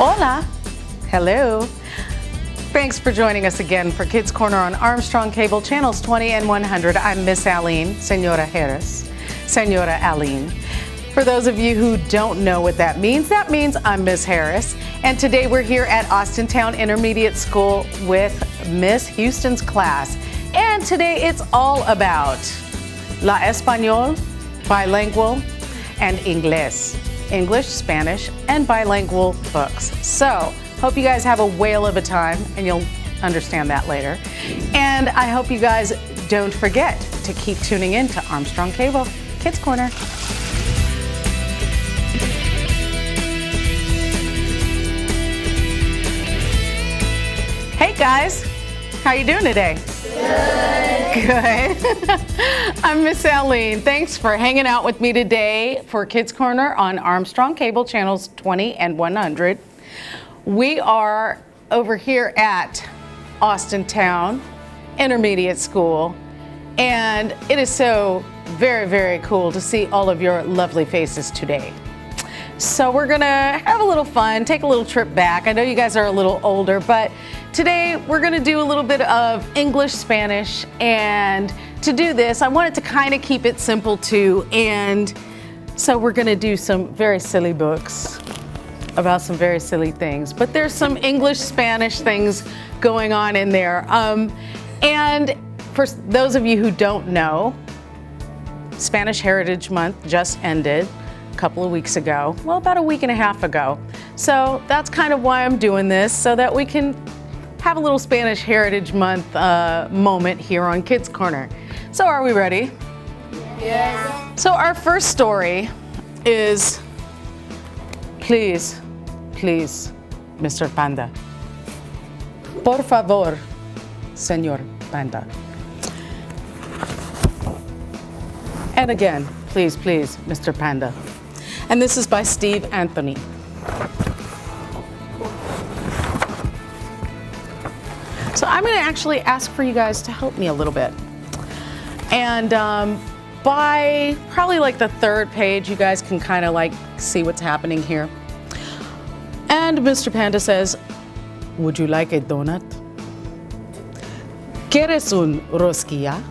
Hola. Hello. Thanks for joining us again for Kids Corner on Armstrong Cable Channels 20 and 100. I'm Miss Alene, Senora Harris, Senora Alene. For those of you who don't know what that means I'm Miss Harris. And today we're here at Austintown Intermediate School with Miss Houston's class. And today it's all about La Español, bilingual, and Inglés. English, Spanish, and bilingual books. So, hope you guys have a whale of a time, and you'll understand that later. And I hope you guys don't forget to keep tuning in to Armstrong Cable Kids Corner. Hey guys, how you doing today? Good. I'm Miss Alene. Thanks for hanging out with me today for Kids Corner on Armstrong Cable Channels 20 and 100. We are over here at Austintown Intermediate School, and it is so very, very cool to see all of your lovely faces today. So we're gonna have a little fun, take a little trip back. I know you guys are a little older, but today we're gonna do a little bit of English, Spanish, and to do this, I wanted to kind of keep it simple too, and so we're gonna do some very silly books about some very silly things, but there's some English, Spanish things going on in there. And for those of you who don't know, Spanish Heritage Month just ended a couple of weeks ago, well, about a week and a half ago. So that's kind of why I'm doing this, so that we can have a little Spanish Heritage Month moment here on Kids Corner. So are we ready? Yes. So our first story is, please, Mr. Panda. Por favor, Señor Panda. And again, please, Mr. Panda. And this is by Steve Anthony. So I'm going to actually ask for you guys to help me a little bit. And by probably like the third page, you guys can kind of like see what's happening here. And Mr. Panda says, would you like a donut? ¿Quieres un rosquilla?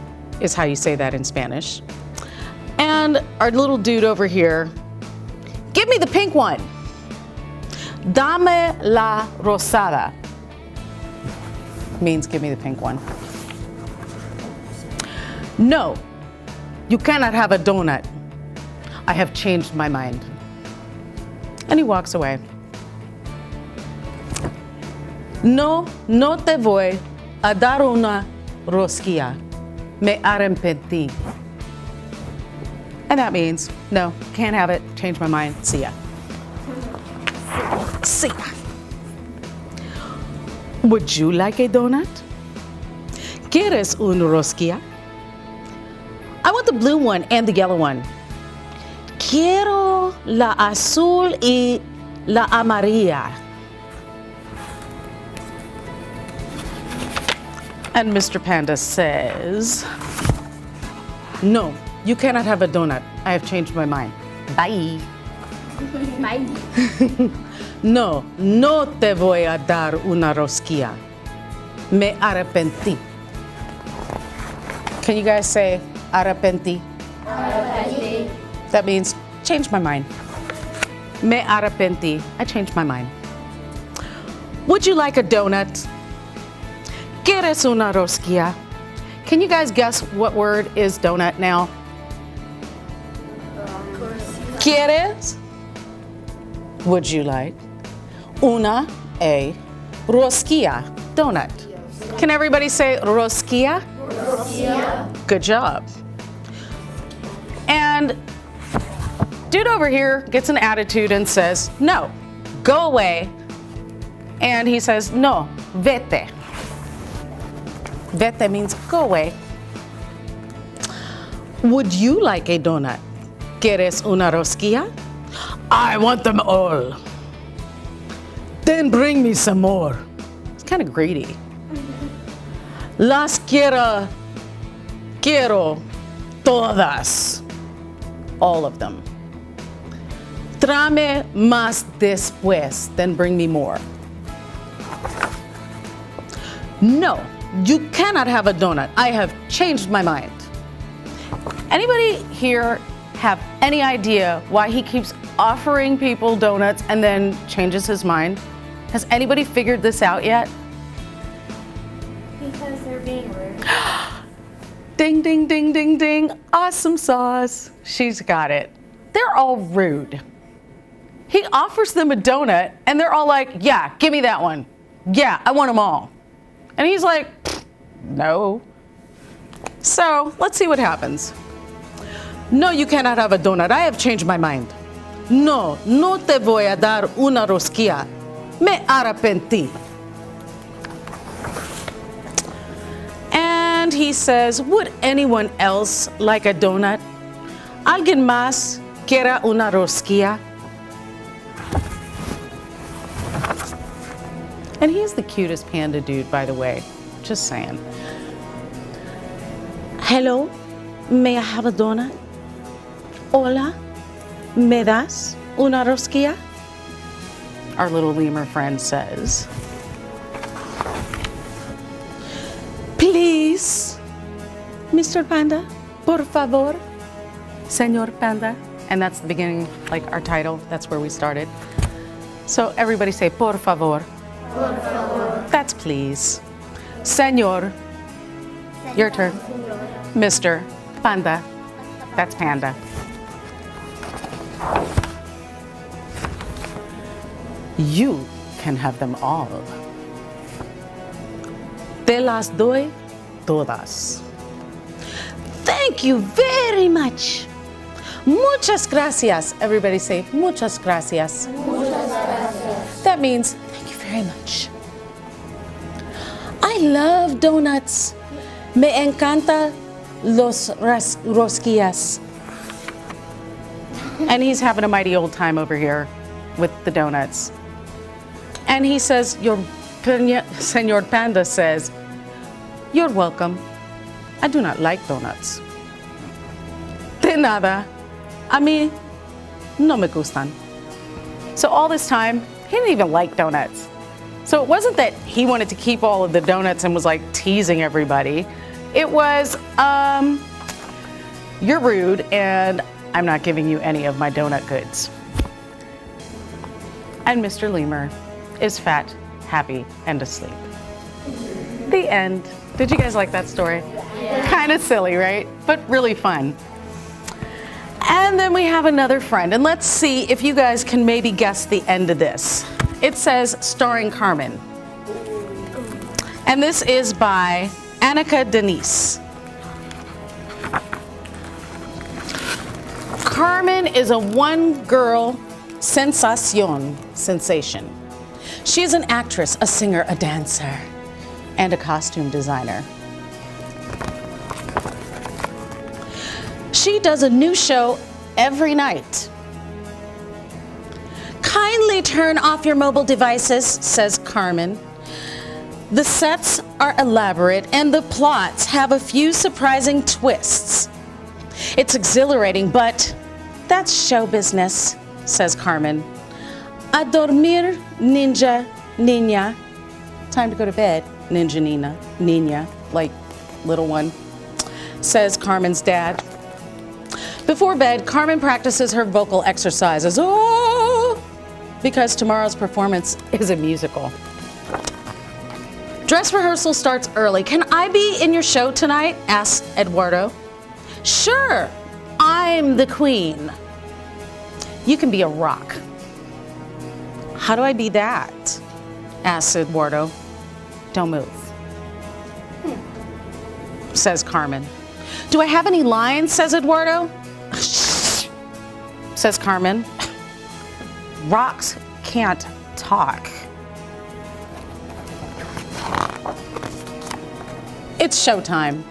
Is how you say that in Spanish. And our little dude over here, give me the pink one. Dame la rosada. Means give me the pink one. No, you cannot have a donut. I have changed my mind. And he walks away. No te voy a dar una rosquilla. Me arrepentí. And that means, no, can't have it, change my mind, see ya. See ya. Would you like a donut? ¿Quieres un rosquilla? I want the blue one and the yellow one. Quiero la azul y la amarilla. And Mr. Panda says, no, you cannot have a donut. I have changed my mind. Bye. Bye. No te voy a dar una rosquilla. Me arrepentí. Can you guys say arrepentí? Arrepentí. That means change my mind. Me arrepentí. I changed my mind. Would you like a donut? ¿Quieres una rosquilla? Can you guys guess what word is donut now? ¿Quieres? Would you like? Una a rosquilla, donut. Can everybody say rosquilla? Rosquilla. Good job. And dude over here gets an attitude and says, no, go away. And he says, no, vete. Vete means go away. Would you like a donut? ¿Quieres una rosquilla? I want them all. Then bring me some more. It's kind of greedy. Las quiero todas. All of them. Tráeme más después, then bring me more. No, you cannot have a donut. I have changed my mind. Anybody here have any idea why he keeps offering people donuts and then changes his mind? Has anybody figured this out yet? Because they're being rude. Ding, ding, ding, ding, ding. Awesome sauce. She's got it. They're all rude. He offers them a donut and they're all like, yeah, give me that one. Yeah, I want them all. And he's like, no. So let's see what happens. No, you cannot have a donut. I have changed my mind. No, no te voy a dar una rosquilla. Me arrepentí. And he says, would anyone else like a donut? ¿Alguien más quiera una rosquilla? And he's the cutest panda dude, by the way. Just saying. Hello, may I have a donut? Hola, ¿me das una rosquilla? Our little lemur friend says. Please, Mr. Panda, por favor, Señor Panda. And that's the beginning, like our title. That's where we started. So everybody say, por favor. Por favor. That's please. Señor, your turn. Mr. Panda, that's panda. You can have them all. Te las doy todas. Thank you very much. Muchas gracias. Everybody say, muchas gracias. Muchas gracias. That means, thank you very much. I love donuts. Me encanta los rosquillas. And he's having a mighty old time over here with the donuts. And he says, Señor Panda says, you're welcome. I do not like donuts. De nada. A mí no me gustan. So all this time, he didn't even like donuts. So it wasn't that he wanted to keep all of the donuts and was like teasing everybody. It was, you're rude and I'm not giving you any of my donut goods. And Mr. Lemur is fat, happy, and asleep. The end. Did you guys like that story? Yeah. Kind of silly, right? But really fun. And then we have another friend, and let's see if you guys can maybe guess the end of this. It says starring Carmen. And this is by Annika Denise. Carmen is a one-girl sensation. She is an actress, a singer, a dancer, and a costume designer. She does a new show every night. Kindly turn off your mobile devices, says Carmen. The sets are elaborate and the plots have a few surprising twists. It's exhilarating, but that's show business, says Carmen. A dormir, ninja, niña. Time to go to bed, ninja, niña, like little one, says Carmen's dad. Before bed, Carmen practices her vocal exercises. Oh, because tomorrow's performance is a musical. Dress rehearsal starts early. Can I be in your show tonight? Asks Eduardo. Sure, I'm the queen. You can be a rock. How do I be that? Asks Eduardo. Don't move, says Carmen. Do I have any lines? Says Eduardo. Says Carmen. Rocks can't talk. It's showtime.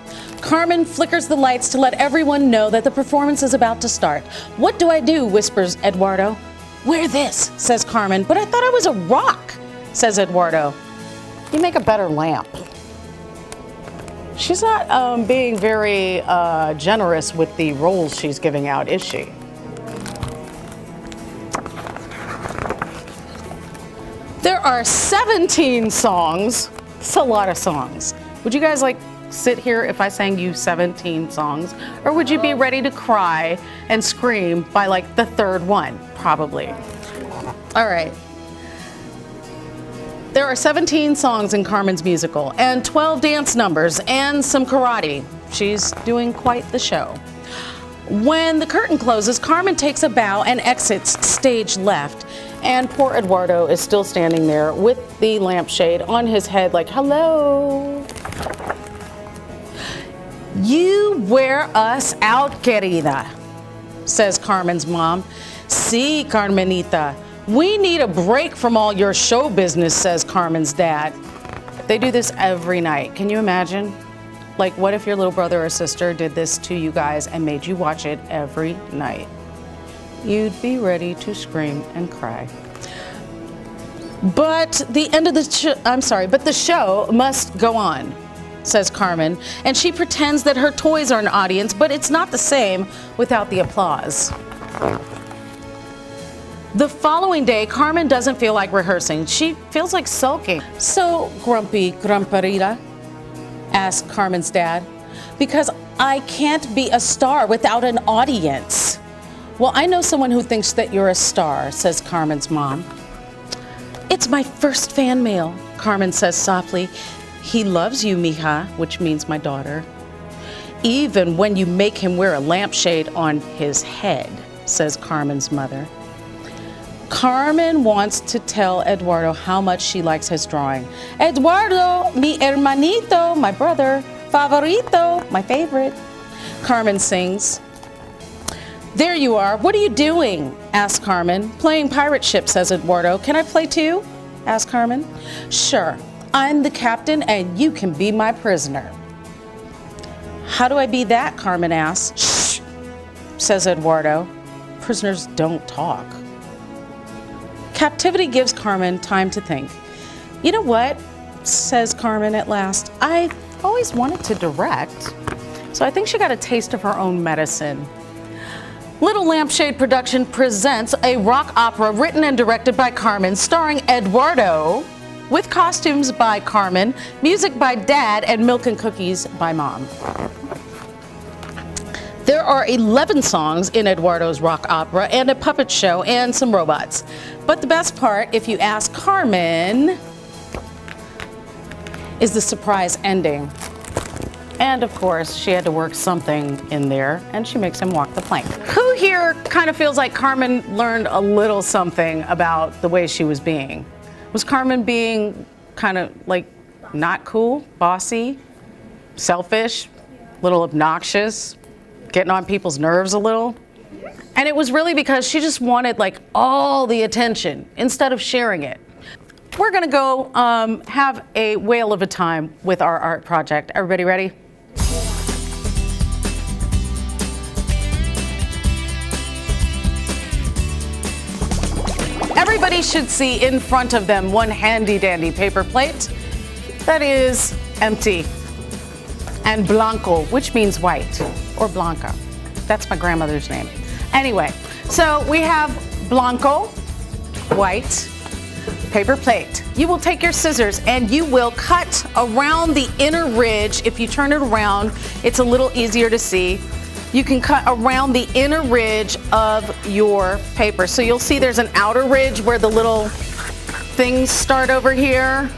Carmen flickers the lights to let everyone know that the performance is about to start. What do I do? Whispers Eduardo. Wear this, says Carmen. But I thought I was a rock, says Eduardo. You make a better lamp. She's not being very generous with the roles she's giving out, is she? There are 17 songs. It's a lot of songs. Would you guys like sit here if I sang you 17 songs? Or would you be ready to cry and scream by like the third one? Probably. All right. There are 17 songs in Carmen's musical and 12 dance numbers and some karate. She's doing quite the show. When the curtain closes, Carmen takes a bow and exits stage left. And poor Eduardo is still standing there with the lampshade on his head like, hello. You wear us out, querida, says Carmen's mom. Sí, Carmenita. We need a break from all your show business, says Carmen's dad. They do this every night. Can you imagine? Like, what if your little brother or sister did this to you guys and made you watch it every night? You'd be ready to scream and cry. But the show must go on, says Carmen, and she pretends that her toys are an audience, but it's not the same without the applause. The following day, Carmen doesn't feel like rehearsing. She feels like sulking. So grumpy, Grumparita, asked Carmen's dad. Because I can't be a star without an audience. Well, I know someone who thinks that you're a star, says Carmen's mom. It's my first fan mail, Carmen says softly. He loves you, mija, which means my daughter. Even when you make him wear a lampshade on his head, says Carmen's mother. Carmen wants to tell Eduardo how much she likes his drawing. Eduardo, mi hermanito, my brother, favorito, my favorite, Carmen sings. There you are. What are you doing? Asks Carmen. Playing pirate ship, says Eduardo. Can I play too? Asks Carmen. Sure. I'm the captain and you can be my prisoner. How do I be that? Carmen asks. Shh, says Eduardo. Prisoners don't talk. Captivity gives Carmen time to think. You know what? Says Carmen at last. I've always wanted to direct, so I think she got a taste of her own medicine. Little Lampshade Production presents a rock opera written and directed by Carmen, starring Eduardo, with costumes by Carmen, music by Dad, and milk and cookies by Mom. There are 11 songs in Eduardo's rock opera and a puppet show and some robots. But the best part, if you ask Carmen, is the surprise ending. And of course, she had to work something in there, and she makes him walk the plank. Who here kind of feels like Carmen learned a little something about the way she was being? Was Carmen being kind of like not cool, bossy, selfish, little obnoxious, getting on people's nerves a little? And it was really because she just wanted like all the attention instead of sharing it. We're gonna go have a whale of a time with our art project. Everybody ready? Everybody should see in front of them one handy dandy paper plate that is empty and blanco, which means white, or blanca. That's my grandmother's name. Anyway, so we have blanco, white, paper plate. You will take your scissors and you will cut around the inner ridge. If you turn it around, it's a little easier to see. You can cut around the inner ridge of your paper. So you'll see there's an outer ridge where the little things start over here.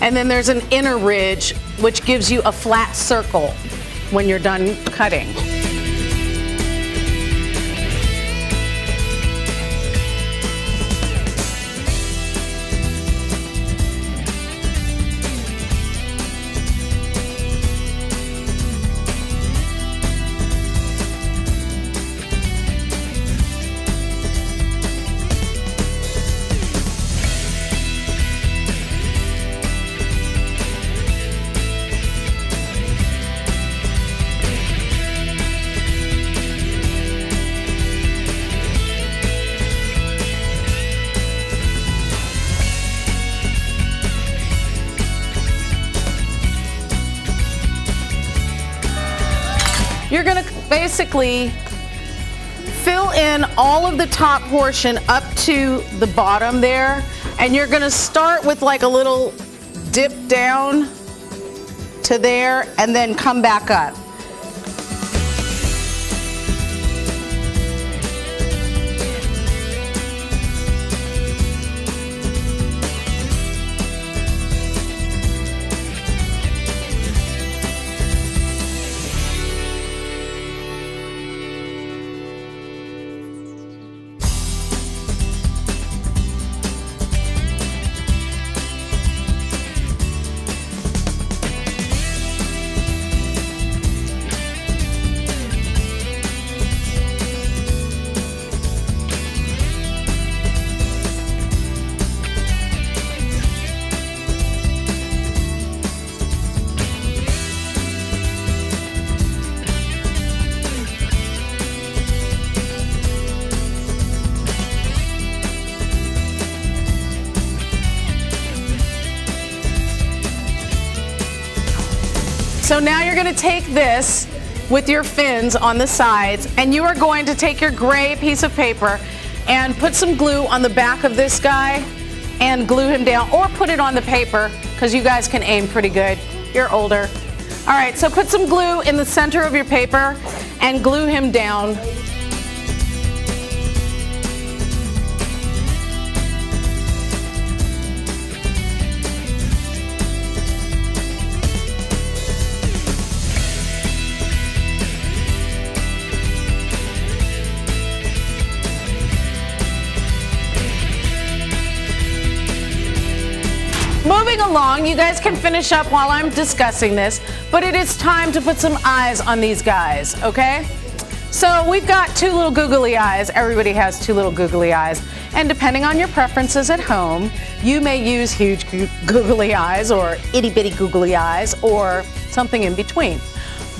And then there's an inner ridge which gives you a flat circle when you're done cutting. You're gonna basically fill in all of the top portion up to the bottom there, and you're gonna start with like a little dip down to there and then come back up. So now you're gonna take this with your fins on the sides, and you are going to take your gray piece of paper and put some glue on the back of this guy and glue him down, or put it on the paper, because you guys can aim pretty good. You're older. All right, so put some glue in the center of your paper and glue him down. Moving along, you guys can finish up while I'm discussing this, but it is time to put some eyes on these guys, okay? So we've got two little googly eyes. Everybody has two little googly eyes. And depending on your preferences at home, you may use huge googly eyes or itty bitty googly eyes or something in between.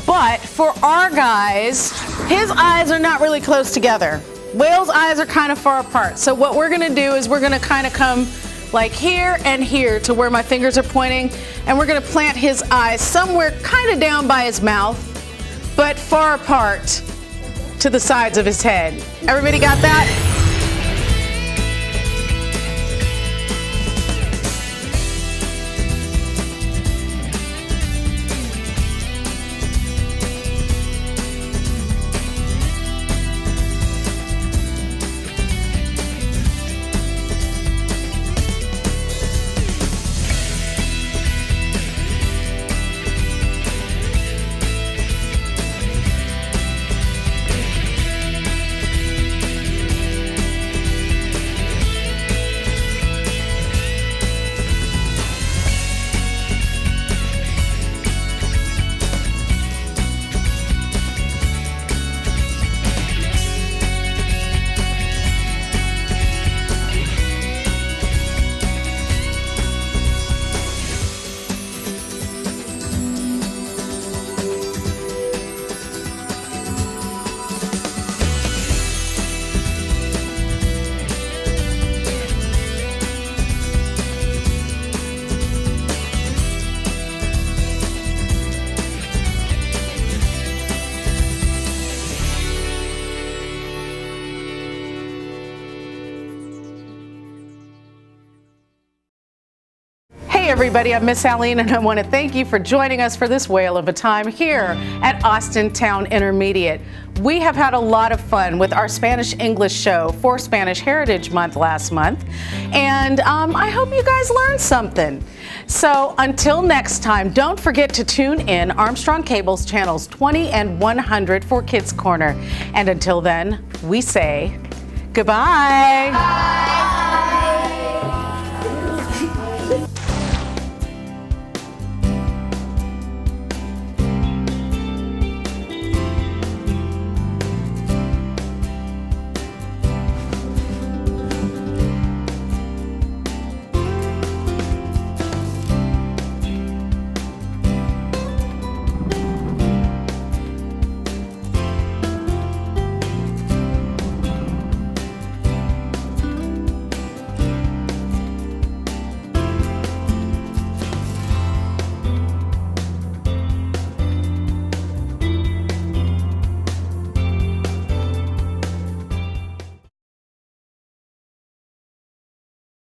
But for our guys, his eyes are not really close together. Whale's eyes are kind of far apart. So what we're gonna do is we're gonna kind of come like here and here to where my fingers are pointing, and we're gonna plant his eyes somewhere kind of down by his mouth, but far apart to the sides of his head. Everybody got that? Hey everybody, I'm Miss Alene, and I want to thank you for joining us for this whale of a time here at Austintown Intermediate. We have had a lot of fun with our Spanish-English show for Spanish Heritage Month last month, and I hope you guys learned something. So until next time, don't forget to tune in Armstrong Cable's channels 20 and 100 for Kids Corner. And until then, we say goodbye. Bye.